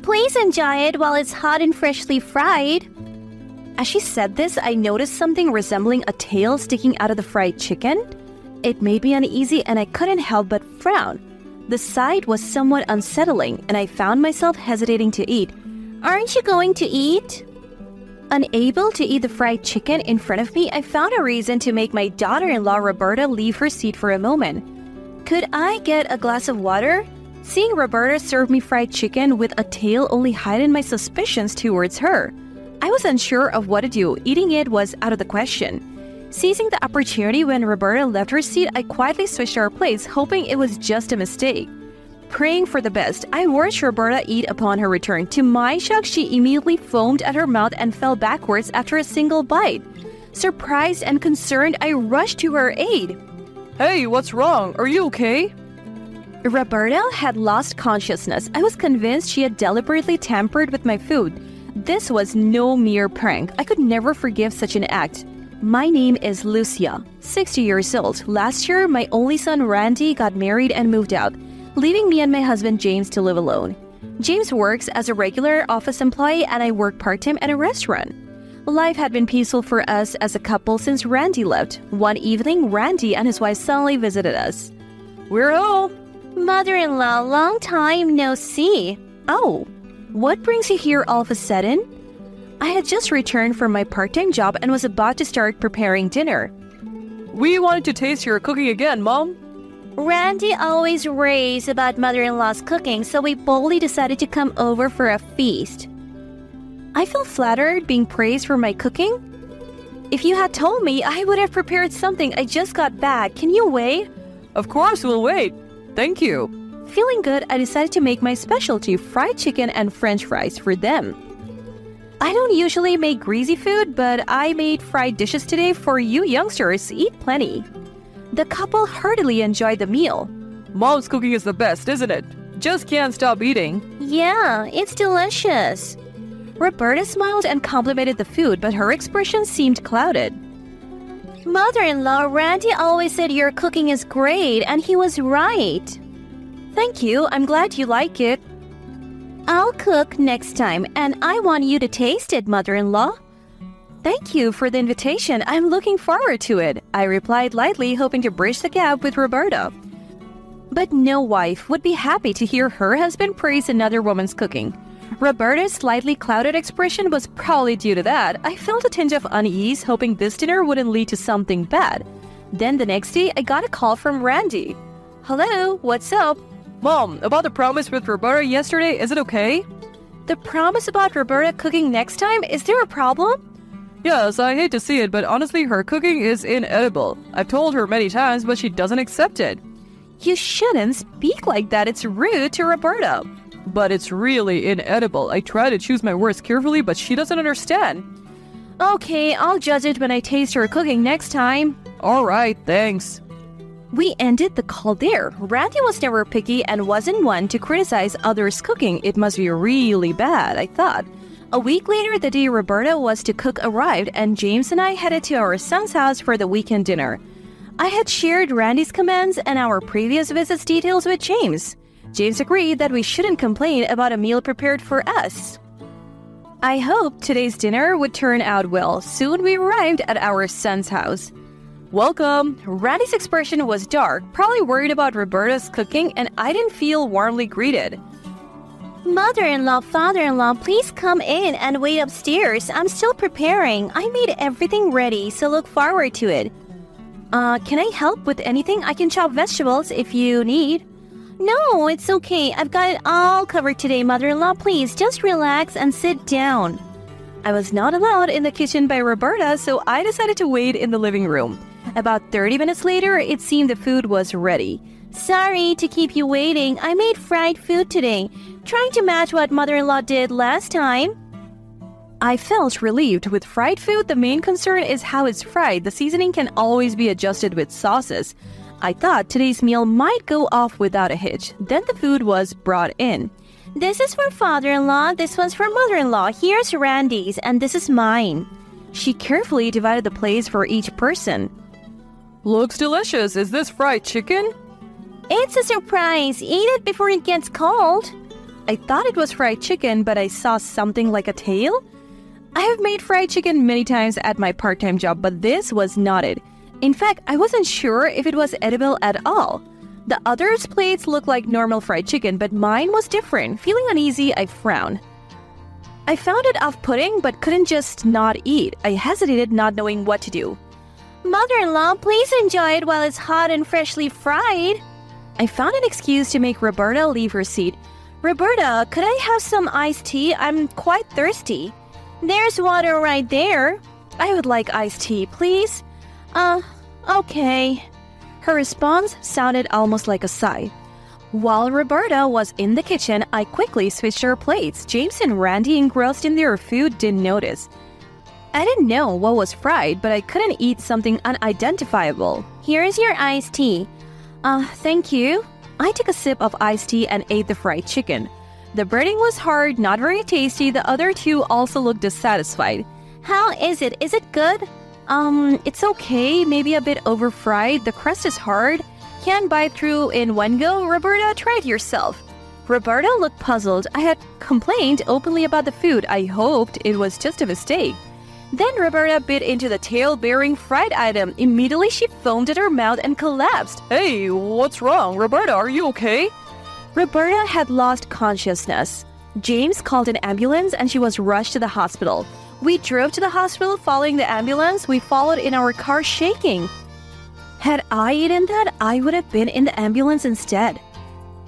Please enjoy it while it's hot and freshly fried. As she said this, I noticed something resembling a tail sticking out of the fried chicken. It made me uneasy and I couldn't help but frown. The sight was somewhat unsettling and I found myself hesitating to eat. Aren't you going to eat? Unable to eat the fried chicken in front of me, I found a reason to make my daughter-in-law Roberta leave her seat for a moment. Could I get a glass of water? Seeing Roberta serve me fried chicken with a tail only heightened my suspicions towards her. I was unsure of what to do. Eating it was out of the question. Seizing the opportunity when Roberta left her seat, I quietly switched our place, hoping it was just a mistake. Praying for the best, I watched Roberta eat upon her return. To my shock, she immediately foamed at her mouth and fell backwards after a single bite. Surprised and concerned, I rushed to her aid. Hey, what's wrong? Are you okay? Roberta had lost consciousness. I was convinced she had deliberately tampered with my food. This was no mere prank. I could never forgive such an act. My name is Lucia, 60 years old. Last year, my only son Randy got married and moved out, leaving me and my husband James to live alone. James works as a regular office employee and I work part-time at a restaurant. Life had been peaceful for us as a couple since Randy left. One evening, Randy and his wife suddenly visited us. We're home. Mother-in-law, long time no see. Oh, what brings you here all of a sudden? I had just returned from my part-time job and was about to start preparing dinner. We wanted to taste your cooking again, Mom. Randy always raves about mother-in-law's cooking, so we boldly decided to come over for a feast. I feel flattered being praised for my cooking. If you had told me, I would have prepared something. I just got back. Can you wait? Of course, we'll wait. Thank you. Feeling good, I decided to make my specialty, fried chicken and French fries, for them. I don't usually make greasy food, but I made fried dishes today for you youngsters. Eat plenty. The couple heartily enjoyed the meal. Mom's cooking is the best, isn't it? Just can't stop eating. Yeah, it's delicious. Roberta smiled and complimented the food, but her expression seemed clouded. Mother-in-law, Randy always said your cooking is great, and he was right. Thank you. I'm glad you like it. I'll cook next time, and I want you to taste it, mother-in-law. Thank you for the invitation. I'm looking forward to it, I replied lightly, hoping to bridge the gap with Roberta. But no wife would be happy to hear her husband praise another woman's cooking. Roberta's slightly clouded expression was probably due to that. I felt a tinge of unease, hoping this dinner wouldn't lead to something bad. Then the next day, I got a call from Randy. Hello, what's up? Mom, about the promise with Roberta yesterday, is it okay? The promise about Roberta cooking next time? Is there a problem? Yes, I hate to see it, but honestly, her cooking is inedible. I've told her many times, but she doesn't accept it. You shouldn't speak like that. It's rude to Roberta. But it's really inedible. I try to choose my words carefully, but she doesn't understand. Okay, I'll judge it when I taste her cooking next time. Alright, thanks. We ended the call there. Randy was never picky and wasn't one to criticize others' cooking. It must be really bad, I thought. A week later, the day Roberta was to cook arrived, and James and I headed to our son's house for the weekend dinner. I had shared Randy's comments and our previous visits details with James. James agreed that we shouldn't complain about a meal prepared for us. I hoped today's dinner would turn out well. Soon we arrived at our son's house. Welcome! Randy's expression was dark, probably worried about Roberta's cooking, and I didn't feel warmly greeted. Mother-in-law, father-in-law, please come in and wait upstairs. I'm still preparing. I made everything ready, so look forward to it. Can I help with anything? I can chop vegetables if you need. No, it's okay. I've got it all covered today, mother-in-law. Please, just relax and sit down. I was not allowed in the kitchen by Roberta, so I decided to wait in the living room. About 30 minutes later, it seemed the food was ready. Sorry to keep you waiting. I made fried food today, trying to match what mother-in-law did last time. I felt relieved. With fried food, the main concern is how it's fried. The seasoning can always be adjusted with sauces. I thought today's meal might go off without a hitch. Then the food was brought in. This is for father-in-law, this one's for mother-in-law. Here's Randy's, and this is mine. She carefully divided the plates for each person. Looks delicious. Is this fried chicken? It's a surprise. Eat it before it gets cold. I thought it was fried chicken, but I saw something like a tail. I have made fried chicken many times at my part-time job, but this was not it. In fact, I wasn't sure if it was edible at all. The others' plates looked like normal fried chicken, but mine was different. Feeling uneasy, I frowned. I found it off-putting, but couldn't just not eat. I hesitated, not knowing what to do. Mother-in-law, please enjoy it while it's hot and freshly fried. I found an excuse to make Roberta leave her seat. Roberta, could I have some iced tea? I'm quite thirsty. There's water right there. I would like iced tea, please. Okay. Her response sounded almost like a sigh. While Roberta was in the kitchen, I quickly switched our plates. James and Randy, engrossed in their food, didn't notice. I didn't know what was fried, but I couldn't eat something unidentifiable. Here's your iced tea. Thank you. I took a sip of iced tea and ate the fried chicken. The breading was hard, not very tasty. The other two also looked dissatisfied. How is it? Is it good? It's okay. Maybe a bit over-fried. The crust is hard. Can't bite through in one go. Roberta, try it yourself. Roberta looked puzzled. I had complained openly about the food. I hoped it was just a mistake. Then Roberta bit into the tail-bearing fried item. Immediately, she foamed at her mouth and collapsed. Hey, what's wrong? Roberta, are you okay? Roberta had lost consciousness. James called an ambulance and she was rushed to the hospital. We drove to the hospital following the ambulance. We followed in our car shaking. Had I eaten that, I would have been in the ambulance instead.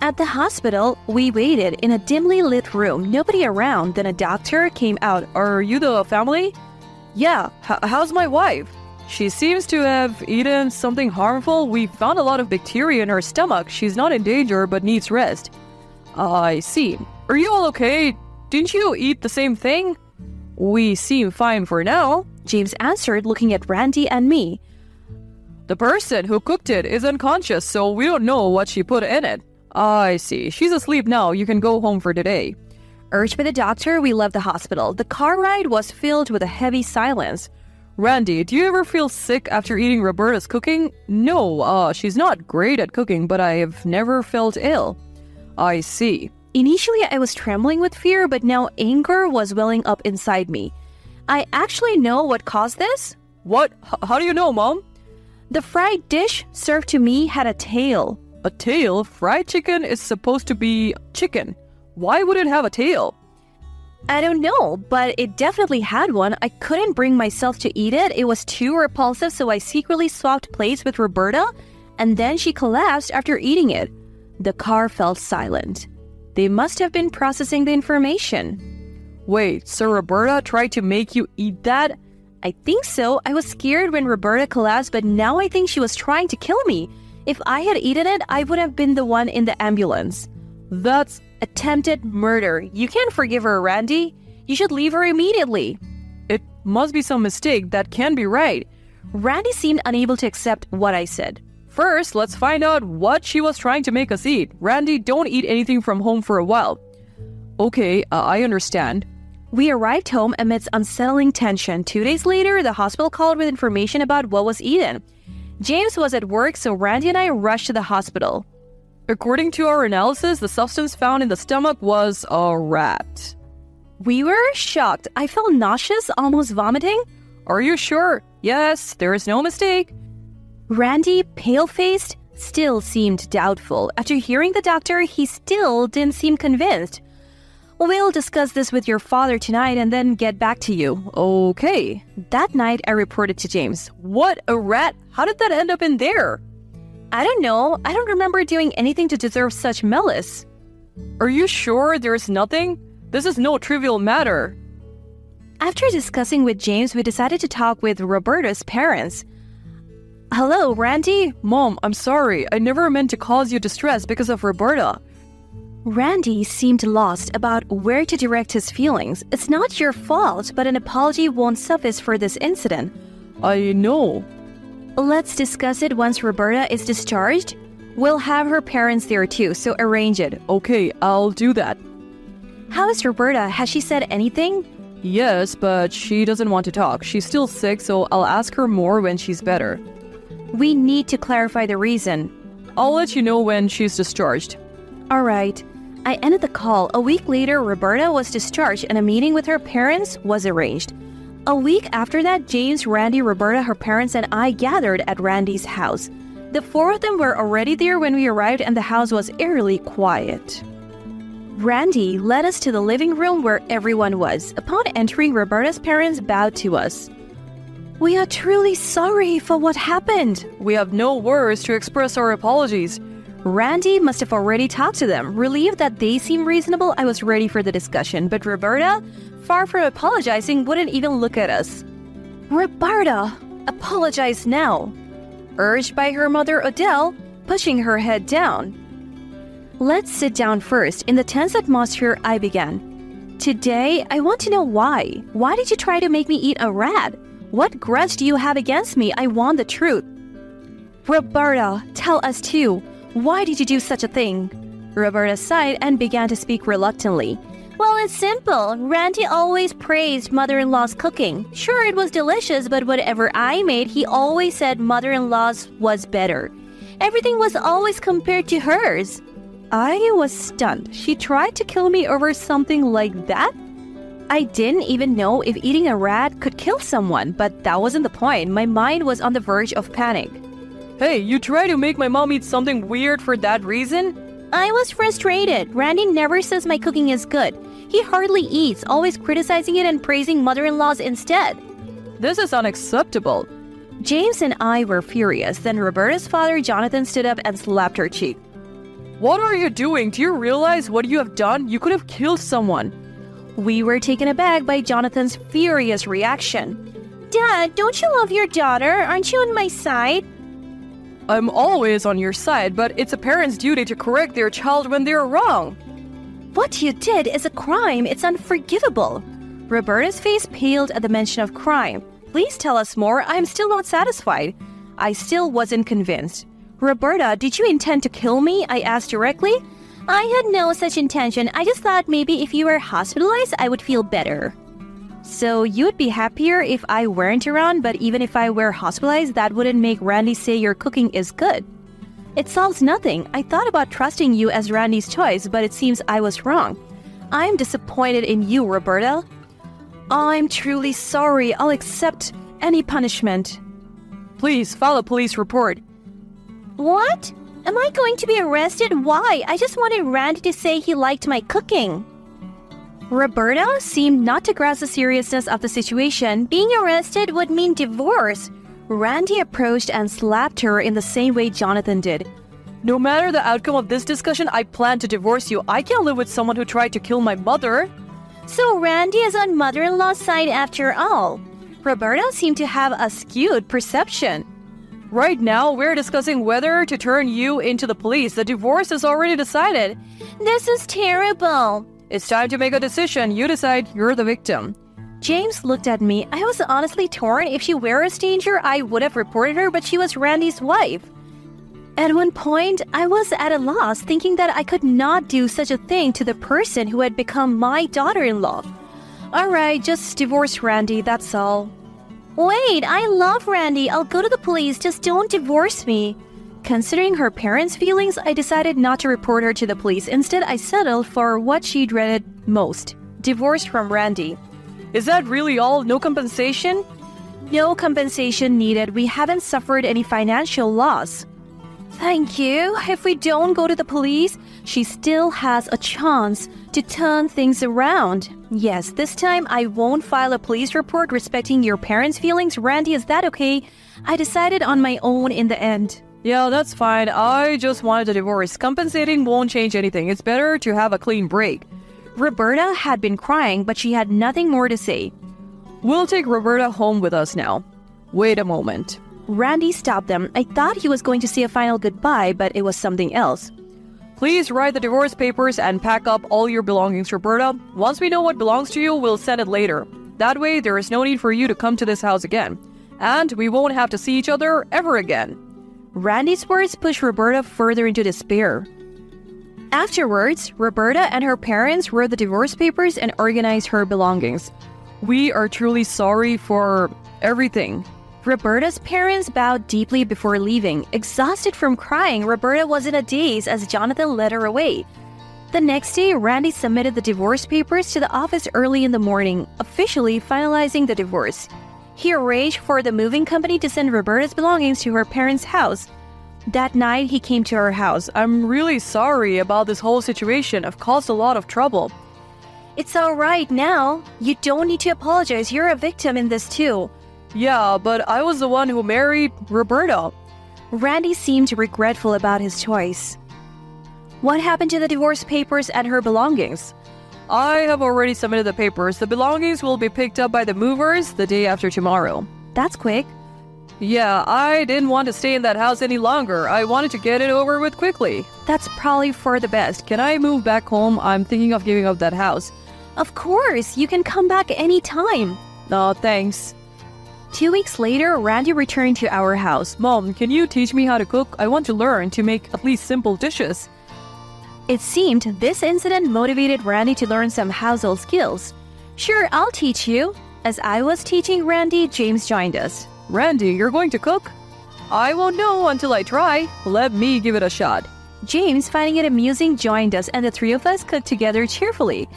At the hospital, we waited in a dimly lit room. Nobody around. Then a doctor came out. Are you the family? Yeah, how's my wife? She seems to have eaten something harmful. We found a lot of bacteria in her stomach. She's not in danger but needs rest. I see. Are you all okay? Didn't you eat the same thing? We seem fine for now, James answered, looking at Randy and me. The person who cooked it is unconscious, so we don't know what she put in it. I see. She's asleep now. You can go home for today. Urged by the doctor, we left the hospital. The car ride was filled with a heavy silence. Randy, do you ever feel sick after eating Roberta's cooking? No, she's not great at cooking, but I have never felt ill. I see. Initially, I was trembling with fear, but now anger was welling up inside me. I actually know what caused this. What? How do you know, Mom? The fried dish served to me had a tail. A tail? Fried chicken is supposed to be chicken. Why would it have a tail? I don't know, but it definitely had one. I couldn't bring myself to eat it. It was too repulsive, so I secretly swapped plates with Roberta, and then she collapsed after eating it. The car fell silent. They must have been processing the information. Wait, so Roberta tried to make you eat that? I think so. I was scared when Roberta collapsed, but now I think she was trying to kill me. If I had eaten it, I would have been the one in the ambulance. That's attempted murder. You can't forgive her, Randy. You should leave her immediately. It must be some mistake. That can't be right. Randy seemed unable to accept what I said. First, let's find out what she was trying to make us eat. Randy, don't eat anything from home for a while. Okay, I understand. We arrived home amidst unsettling tension. 2 days later, the hospital called with information about what was eaten. James was at work, so Randy and I rushed to the hospital. According to our analysis, the substance found in the stomach was a rat. We were shocked. I felt nauseous, almost vomiting. Are you sure? Yes, there is no mistake. Randy, pale-faced, still seemed doubtful. After hearing the doctor, he still didn't seem convinced. We'll discuss this with your father tonight and then get back to you. Okay. That night, I reported to James. What? A rat? How did that end up in there? I don't know. I don't remember doing anything to deserve such malice. Are you sure there's nothing? This is no trivial matter. After discussing with James, we decided to talk with Roberta's parents. Hello, Randy? Mom, I'm sorry. I never meant to cause you distress because of Roberta. Randy seemed lost about where to direct his feelings. It's not your fault, but an apology won't suffice for this incident. I know. Let's discuss it once Roberta is discharged. We'll have her parents there too, so arrange it. Okay, I'll do that. How is Roberta? Has she said anything? Yes, but she doesn't want to talk. She's still sick, so I'll ask her more when she's better. We need to clarify the reason. I'll let you know when she's discharged. All right. I ended the call. A week later, Roberta was discharged and a meeting with her parents was arranged. A week after that, James, Randy, Roberta, her parents, and I gathered at Randy's house. The four of them were already there when we arrived and the house was eerily quiet. Randy led us to the living room where everyone was. Upon entering, Roberta's parents bowed to us. "We are truly sorry for what happened." We have no words to express our apologies. Randy must have already talked to them. Relieved that they seemed reasonable, I was ready for the discussion. But Roberta, far from apologizing, wouldn't even look at us. "Roberta, apologize now," urged by her mother Adele, pushing her head down. "Let's sit down first." In the tense atmosphere, I began. "Today, I want to know why. Why did you try to make me eat a rat? What grudge do you have against me? I want the truth." "Roberta, tell us too. Why did you do such a thing?" Roberta sighed and began to speak reluctantly. "Well, it's simple. Randy always praised mother-in-law's cooking. Sure, it was delicious, but whatever I made, he always said mother-in-law's was better. Everything was always compared to hers." I was stunned. She tried to kill me over something like that? I didn't even know if eating a rat could kill someone, but that wasn't the point. My mind was on the verge of panic. Hey, you try to make my mom eat something weird for that reason? I was frustrated. Randy never says my cooking is good. He hardly eats, always criticizing it and praising mother-in-law's instead. This is unacceptable. James and I were furious. Then Roberta's father, Jonathan, stood up and slapped her cheek. What are you doing? Do you realize what you have done? You could have killed someone. We were taken aback by Jonathan's furious reaction. Dad, don't you love your daughter? Aren't you on my side? I'm always on your side, but it's a parent's duty to correct their child when they're wrong. What you did is a crime. It's unforgivable. Roberta's face paled at the mention of crime. Please tell us more. I'm still not satisfied. I still wasn't convinced. Roberta, did you intend to kill me? I asked directly. I had no such intention. I just thought maybe if you were hospitalized, I would feel better. So you'd be happier if I weren't around, but even if I were hospitalized, that wouldn't make Randy say your cooking is good. It solves nothing. I thought about trusting you as Randy's choice, but it seems I was wrong. I'm disappointed in you, Roberta. I'm truly sorry. I'll accept any punishment. Please file a police report. What? Am I going to be arrested? Why? I just wanted Randy to say he liked my cooking. Roberta seemed not to grasp the seriousness of the situation. Being arrested would mean divorce. Randy approached and slapped her in the same way Jonathan did. No matter the outcome of this discussion, I plan to divorce you. I can't live with someone who tried to kill my mother. So Randy is on mother-in-law's side after all. Roberta seemed to have a skewed perception. Right now, we're discussing whether to turn you into the police. The divorce is already decided. This is terrible. It's time to make a decision. You decide. You're the victim. James looked at me. I was honestly torn. If she were a stranger, I would have reported her, but she was Randy's wife. At one point, I was at a loss, thinking that I could not do such a thing to the person who had become my daughter-in-law. All right, just divorce Randy, that's all. Wait, I love Randy. I'll go to the police. Just don't divorce me. Considering her parents' feelings, I decided not to report her to the police. Instead, I settled for what she dreaded most. Divorce from Randy. Is that really all? No compensation? No compensation needed. We haven't suffered any financial loss. Thank you. If we don't go to the police, she still has a chance to turn things around. Yes, this time I won't file a police report respecting your parents' feelings. Randy, is that okay? I decided on my own in the end. Yeah, that's fine. I just wanted a divorce. Compensating won't change anything. It's better to have a clean break. Roberta had been crying, but she had nothing more to say. We'll take Roberta home with us now. Wait a moment. Randy stopped them. I thought he was going to say a final goodbye, but it was something else. Please write the divorce papers and pack up all your belongings, Roberta. Once we know what belongs to you, we'll send it later. That way, there is no need for you to come to this house again. And we won't have to see each other ever again. Randy's words pushed Roberta further into despair. Afterwards, Roberta and her parents wrote the divorce papers and organized her belongings. We are truly sorry for everything. Roberta's parents bowed deeply before leaving. Exhausted from crying, Roberta was in a daze as Jonathan led her away. The next day, Randy submitted the divorce papers to the office early in the morning, officially finalizing the divorce. He arranged for the moving company to send Roberta's belongings to her parents' house. That night, he came to her house. I'm really sorry about this whole situation. I've caused a lot of trouble. It's all right now. You don't need to apologize. You're a victim in this too. Yeah, but I was the one who married Roberta. Randy seemed regretful about his choice. What happened to the divorce papers and her belongings? I have already submitted the papers. The belongings will be picked up by the movers the day after tomorrow. That's quick. Yeah, I didn't want to stay in that house any longer. I wanted to get it over with quickly. That's probably for the best. Can I move back home? I'm thinking of giving up that house. Of course, you can come back anytime. No, thanks. 2 weeks later, Randy returned to our house. Mom, can you teach me how to cook? I want to learn to make at least simple dishes. It seemed this incident motivated Randy to learn some household skills. Sure, I'll teach you. As I was teaching Randy, James joined us. Randy, you're going to cook? I won't know until I try. Let me give it a shot. James, finding it amusing, joined us, and the three of us cooked together cheerfully.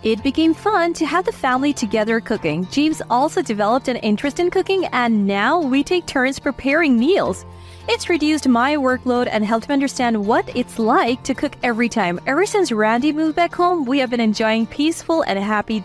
It became fun to have the family together cooking. James also developed an interest in cooking, and now we take turns preparing meals. It's reduced my workload and helped me understand what it's like to cook every time. Ever since Randy moved back home, we have been enjoying peaceful and happy